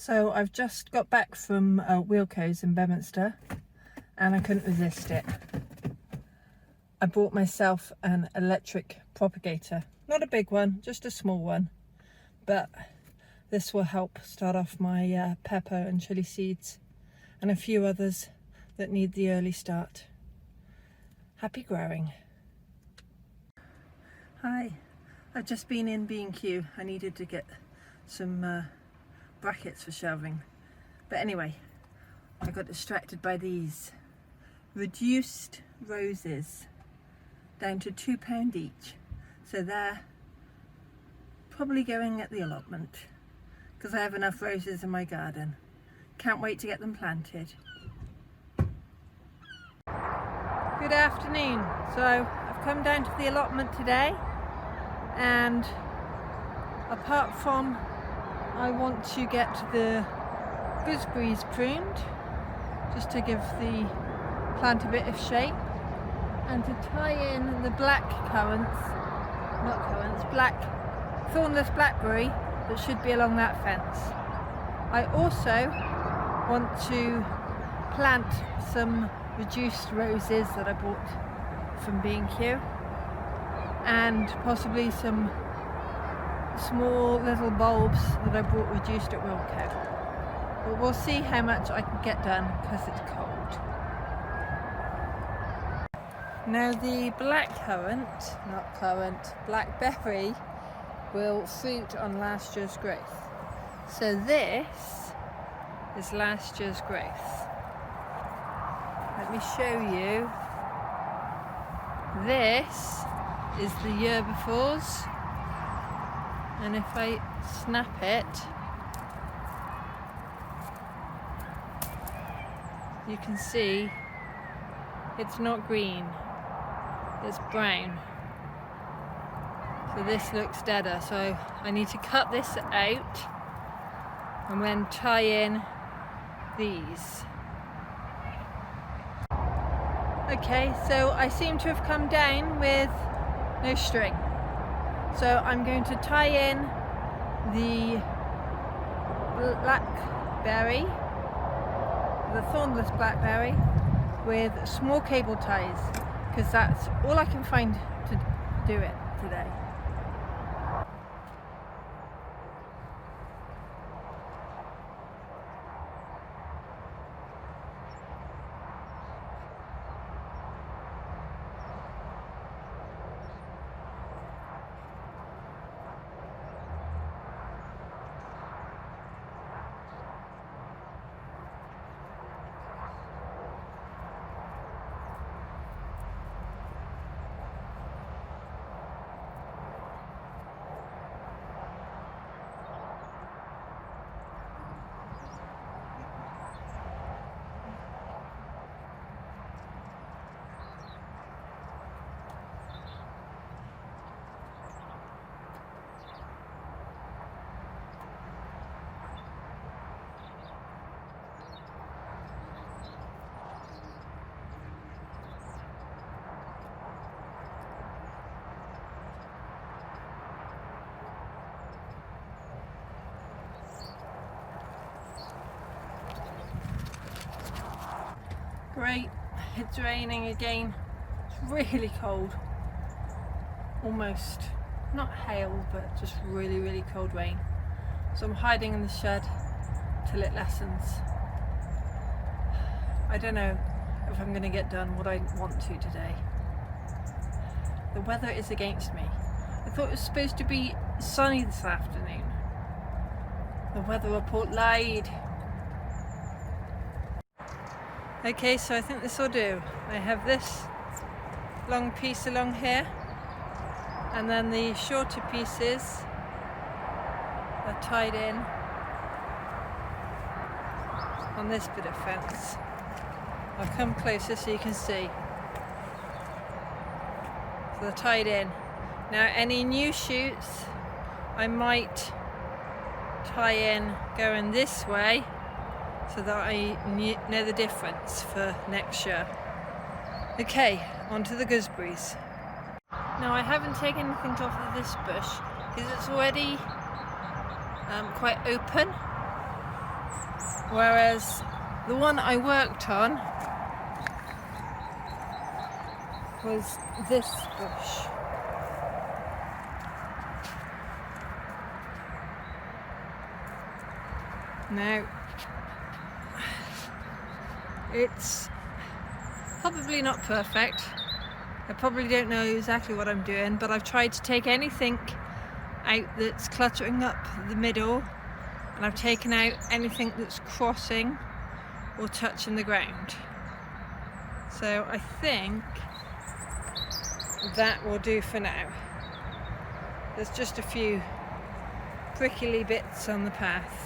So I've just got back from Wilko's in Bedminster and I couldn't resist it. I bought myself an electric propagator. Not a big one, just a small one. But this will help start off my pepper and chilli seeds and a few others that need the early start. Happy growing. Hi, I've just been in B&Q. I needed to get some brackets for shelving. But anyway, I got distracted by these reduced roses down to £2 each. So they're probably going at the allotment because I have enough roses in my garden. Can't wait to get them planted. Good afternoon. So I've come down to the allotment today, and apart from I want to get the gooseberries pruned just to give the plant a bit of shape, and to tie in the black thornless blackberry that should be along that fence. I also want to plant some reduced roses that I bought from B&Q, and possibly some small little bulbs that I bought reduced at Wilko. But we'll see how much I can get done because it's cold. Now the blackberry will fruit on last year's growth. So this is last year's growth. Let me show you. This is the year before's. And if I snap it, you can see it's not green, it's brown. So this looks deader, so I need to cut this out and then tie in these. Okay, so I seem to have come down with no string. So I'm going to tie in the blackberry, the thornless blackberry, with small cable ties, because that's all I can find to do it today. Great, it's raining again. It's really cold. Almost, not hail, but just really, really cold rain. So I'm hiding in the shed till it lessens. I don't know if I'm going to get done what I want to today. The weather is against me. I thought it was supposed to be sunny this afternoon. The weather report lied. Okay, so I think this will do. I have this long piece along here, and then the shorter pieces are tied in on this bit of fence. I'll come closer so you can see. So they're tied in. Now any new shoots I might tie in going this way, so that I know the difference for next year. Okay, on to the gooseberries. Now I haven't taken anything off of this bush because it's already quite open, Whereas the one I worked on was this bush. Now, it's probably not perfect. I probably don't know exactly what I'm doing, but I've tried to take anything out that's cluttering up the middle, and I've taken out anything that's crossing or touching the ground. So I think that will do for now. There's just a few prickly bits on the path.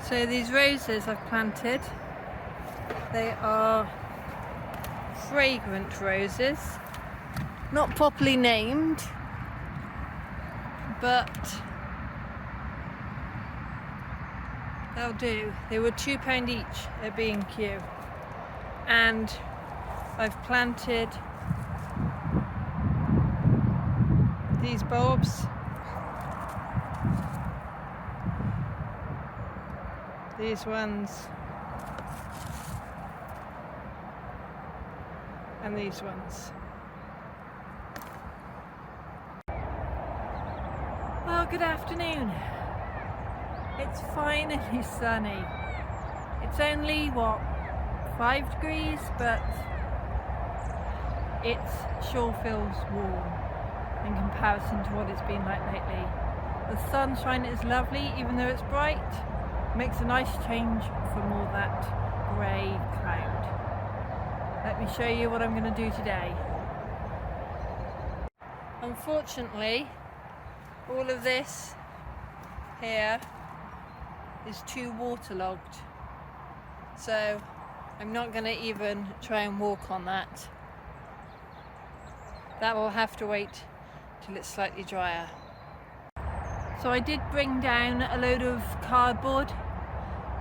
So these roses I've planted, they are fragrant roses, not properly named, but they'll do. They were £2 each at B&Q, and I've planted these bulbs. These ones, and these ones. Well, good afternoon. It's finally sunny. It's only, 5 degrees, but it sure feels warm in comparison to what it's been like lately. The sunshine is lovely, even though it's bright. Makes a nice change from all that grey cloud. Let me show you what I'm going to do today. Unfortunately, all of this here is too waterlogged, so I'm not going to even try and walk on that. That will have to wait till it's slightly drier. So I did bring down a load of cardboard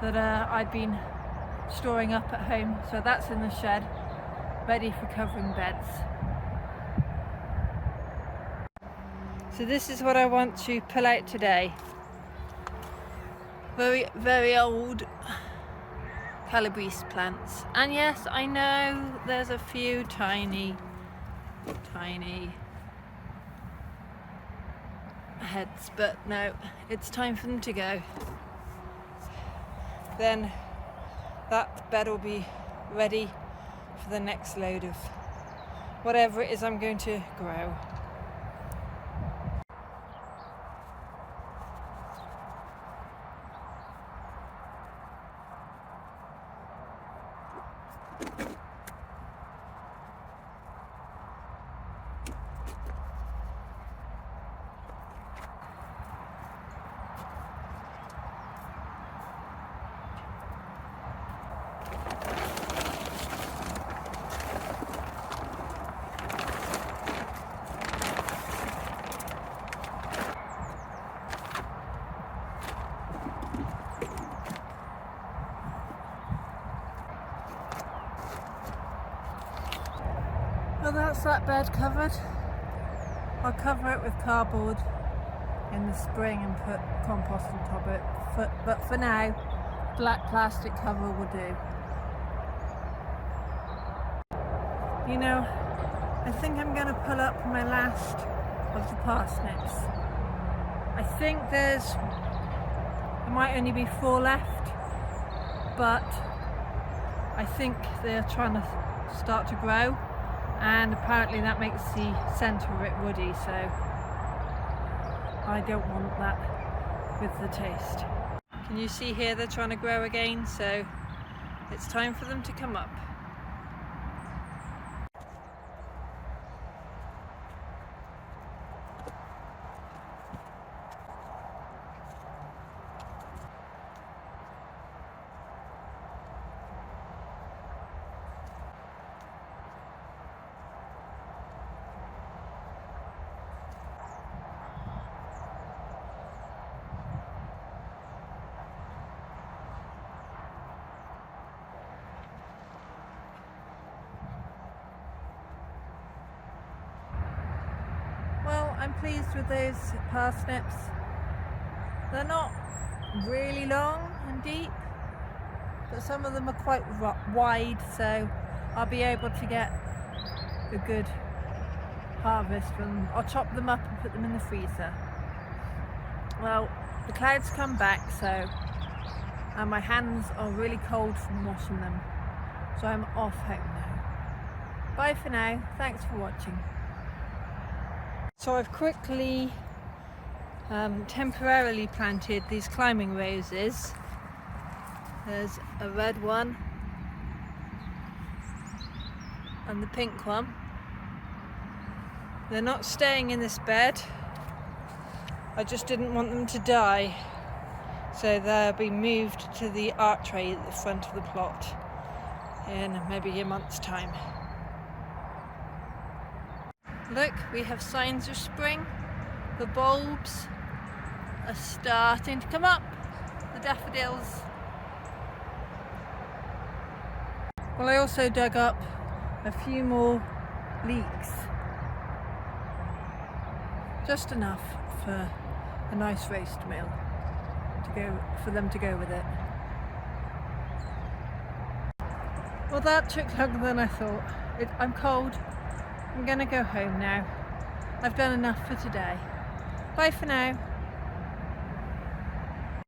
that I'd been storing up at home, so that's in the shed, ready for covering beds. So this is what I want to pull out today. Very, very old Calabrese plants. And yes, I know there's a few tiny heads, but no, it's time for them to go. Then that bed will be ready for the next load of whatever it is I'm going to grow. that's that bed covered. I'll cover it with cardboard in the spring and put compost on top of it, but for now, black plastic cover will do. You know, I think I'm going to pull up my last of the parsnips. I think there might only be 4 left, but I think they're trying to start to grow, and apparently that makes the centre of it woody, so I don't want that with the taste. Can you see here they're trying to grow again, so it's time for them to come up. Well, I'm pleased with those parsnips. They're not really long and deep, but some of them are quite wide, so I'll be able to get a good harvest from them. I'll chop them up and put them in the freezer. Well, the clouds come back, and my hands are really cold from washing them, so I'm off home now. Bye for now, thanks for watching. So I've quickly temporarily planted these climbing roses. There's a red one and the pink one. They're not staying in this bed. I just didn't want them to die, so they'll be moved to the art tray at the front of the plot in maybe a month's time. Look, we have signs of spring. The bulbs are starting to come up, the daffodils. Well, I also dug up a few more leeks, just enough for a nice roast meal for them to go with it. Well, that took longer than I thought. I'm cold. I'm gonna go home now. I've done enough for today. Bye for now.